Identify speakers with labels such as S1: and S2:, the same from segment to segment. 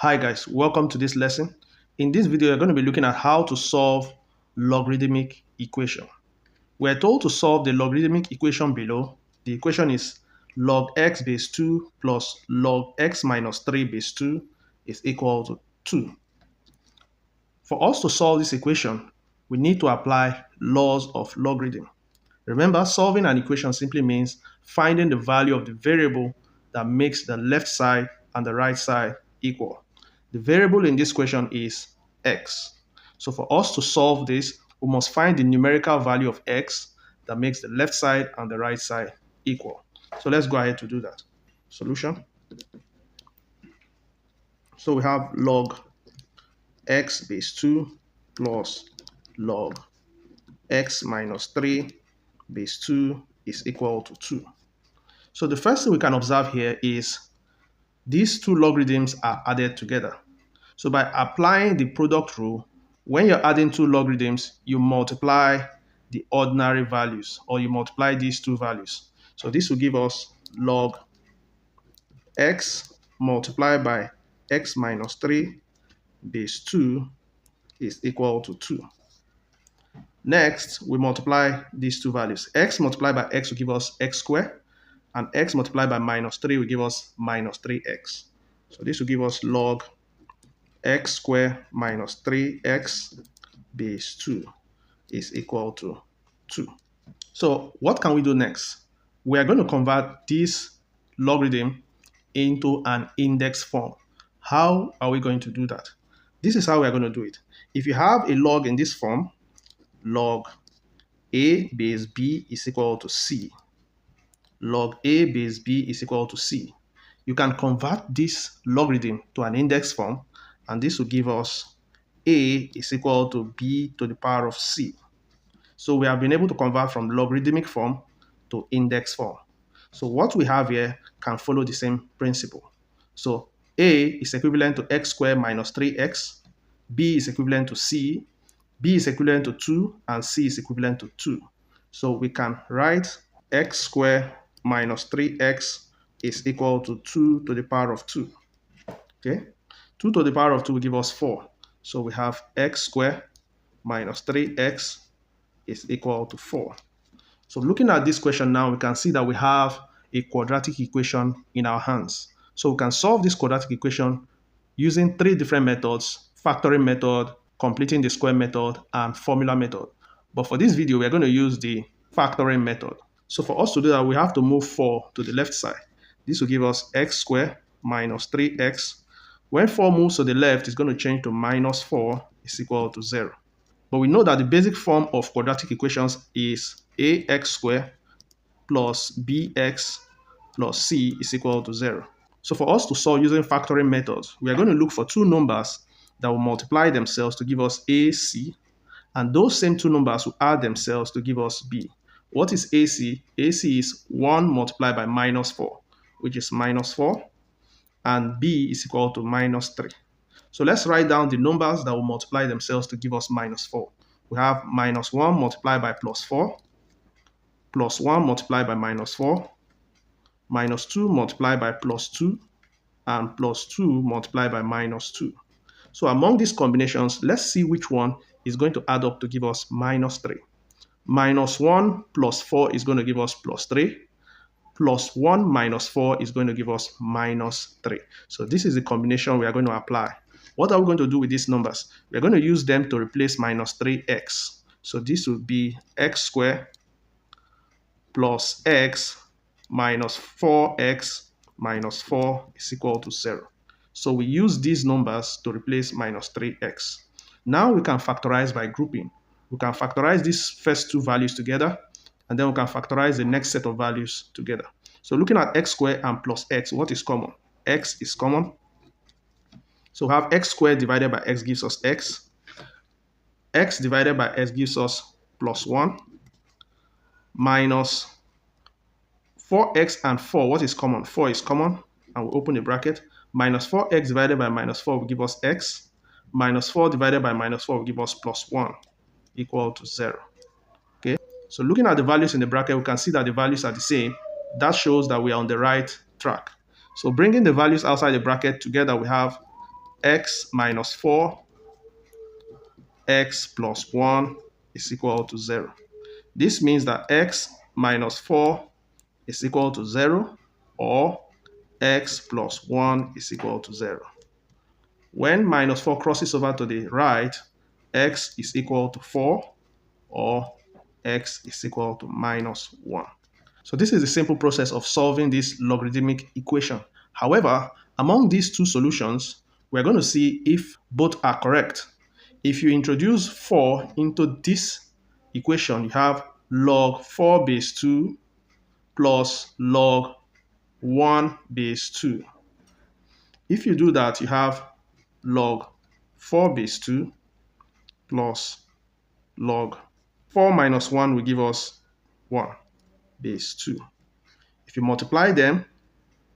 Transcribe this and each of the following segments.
S1: Hi guys, welcome to this lesson. In this video, we're going to be looking at how to solve logarithmic equation. We're told to solve the logarithmic equation below. The equation is log x base 2 plus log x minus 3 base 2 is equal to 2. For us to solve this equation, we need to apply laws of logarithm. Remember, solving an equation simply means finding the value of the variable that makes the left side and the right side equal. The variable in this question is x. So for us to solve this, we must find the numerical value of x that makes the left side and the right side equal. So let's go ahead to do that. Solution. So we have log x base 2 plus log x minus 3 base 2 is equal to 2. So the first thing we can observe here is these two logarithms are added together. So by applying the product rule, when you're adding two logarithms, you multiply the ordinary values, or you multiply these two values. So this will give us log x multiplied by x minus 3 base 2 is equal to 2. Next, we multiply these two values. X multiplied by x will give us x squared, and x multiplied by minus 3 will give us minus 3x. So this will give us log x squared minus 3x base 2 is equal to 2. So what can we do next? We are going to convert this logarithm into an index form. How are we going to do that? This is how we are going to do it. If you have a log in this form, log a base b is equal to c. Log a base b is equal to c. You can convert this logarithm to an index form, and this will give us a is equal to b to the power of c. So we have been able to convert from logarithmic form to index form. So what we have here can follow the same principle. So a is equivalent to x squared minus 3x, b is equivalent to c, b is equivalent to 2, and c is equivalent to 2. So we can write x squared minus 3x is equal to 2 to the power of 2. Okay, 2 to the power of 2 will give us 4. So we have x squared minus 3x is equal to 4. So looking at this question now, we can see that we have a quadratic equation in our hands. So we can solve this quadratic equation using three different methods: factoring method, completing the square method, and formula method. But for this video, we're going to use the factoring method. So for us to do that, we have to move 4 to the left side. This will give us x squared minus 3x. When 4 moves to the left, it's going to change to minus 4 is equal to 0. But we know that the basic form of quadratic equations is ax squared plus bx plus c is equal to 0. So for us to solve using factoring methods, we are going to look for two numbers that will multiply themselves to give us ac, and those same two numbers will add themselves to give us b. What is ac? ac is 1 multiplied by minus 4, which is minus 4, and b is equal to minus 3. So let's write down the numbers that will multiply themselves to give us minus 4. We have minus 1 multiplied by plus 4, plus 1 multiplied by minus 4, minus 2 multiplied by plus 2, and plus 2 multiplied by minus 2. So among these combinations, let's see which one is going to add up to give us minus 3. Minus 1 plus 4 is going to give us plus 3. Plus 1 minus 4 is going to give us minus 3. So this is the combination we are going to apply. What are we going to do with these numbers? We're going to use them to replace minus 3x. So this will be x squared plus x minus 4x minus 4 is equal to 0. So we use these numbers to replace minus 3x. Now we can factorize by grouping. We can factorize these first two values together, and then we can factorize the next set of values together. So looking at x squared and plus x, what is common? X is common. So we have x squared divided by x gives us x. X divided by x gives us plus 1 minus 4x and 4. What is common? 4 is common, and we open the bracket. Minus 4x divided by minus 4 will give us x. Minus 4 divided by minus 4 will give us plus 1 equal to 0. Okay, so looking at the values in the bracket, we can see that the values are the same. That shows that we are on the right track. So bringing the values outside the bracket together, we have x minus 4, x plus 1 is equal to 0. This means that x minus 4 is equal to 0, or x plus 1 is equal to 0. When minus 4 crosses over to the right, x is equal to 4, or x is equal to minus 1. So this is the simple process of solving this logarithmic equation. However, among these two solutions, we're going to see if both are correct. If you introduce 4 into this equation, you have log 4 base 2 plus log 1 base 2. If you do that, you have log 4 base 2 plus log 4 minus 1 will give us 1 base 2. If you multiply them,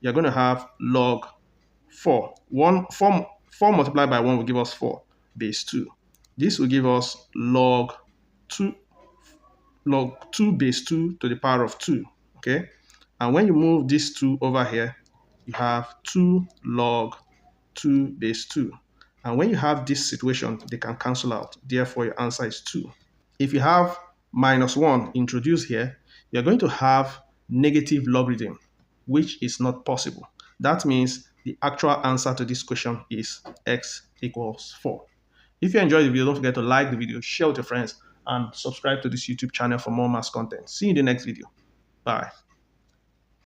S1: you're going to have log 4. 4 multiplied by 1 will give us 4 base 2. This will give us log 2 base 2 to the power of 2. Okay? And when you move this 2 over here, you have 2 log 2 base 2. And when you have this situation, they can cancel out. Therefore, your answer is 2. If you have minus 1 introduced here, you're going to have negative logarithm, which is not possible. That means the actual answer to this question is x equals 4. If you enjoyed the video, don't forget to like the video, share with your friends, and subscribe to this YouTube channel for more math content. See you in the next video. Bye.